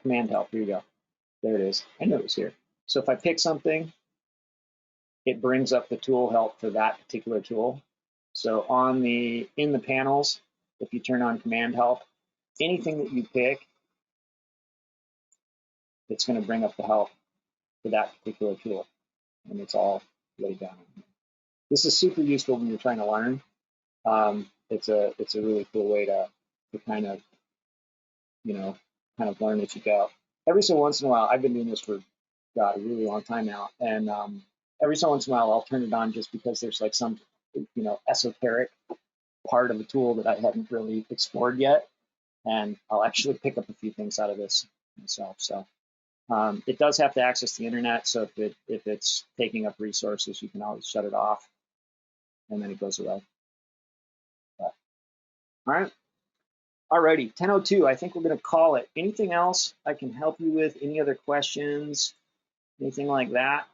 Command help. Here you go. There it is. I know it was here. So if I pick something, it brings up the tool help for that particular tool. So in the panels, if you turn on command help, anything that you pick, it's going to bring up the help for that particular tool, and it's all laid down. This is super useful when you're trying to learn. It's a really cool way to kind of learn as you go. Every so once in a while, I've been doing this for a really long time now, and every so once in a while I'll turn it on just because there's like some esoteric part of the tool that I haven't really explored yet, and I'll actually pick up a few things out of this myself. So it does have to access the internet, so if it's taking up resources, you can always shut it off, and then it goes away. But, all right. Alrighty, 10:02. I think we're going to call it. Anything else I can help you with? Any other questions? Anything like that?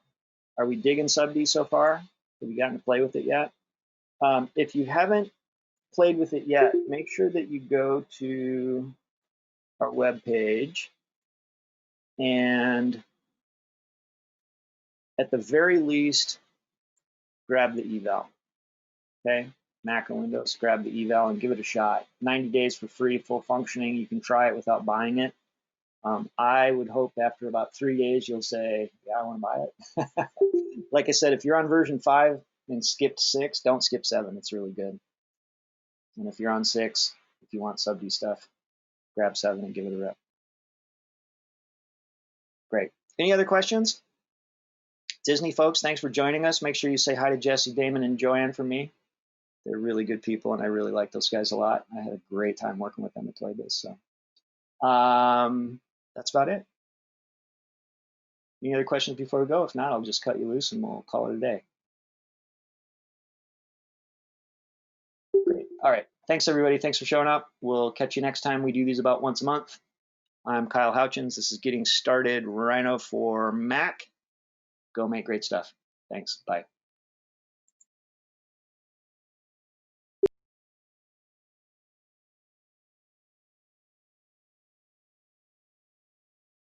Are we digging SubD so far? Have you gotten to play with it yet? If you haven't played with it yet, make sure that you go to our web page and at the very least, grab the eval. Okay, Mac or Windows, grab the eval and give it a shot. 90 days for free, full functioning. You can try it without buying it. I would hope after about 3 days you'll say, yeah, I want to buy it. Like I said, if you're on version 5 and skipped 6, don't skip 7. It's really good. And if you're on 6, if you want SubD stuff, grab 7 and give it a rip. Great. Any other questions? Disney folks, thanks for joining us. Make sure you say hi to Jesse, Damon, and Joanne for me. They're really good people, and I really like those guys a lot. I had a great time working with them at Toy Biz. So that's about it. Any other questions before we go? If not, I'll just cut you loose and we'll call it a day. Great. All right. Thanks, everybody. Thanks for showing up. We'll catch you next time. We do these about once a month. I'm Kyle Houchens. This is Getting Started Rhino for Mac. Go make great stuff. Thanks. Bye.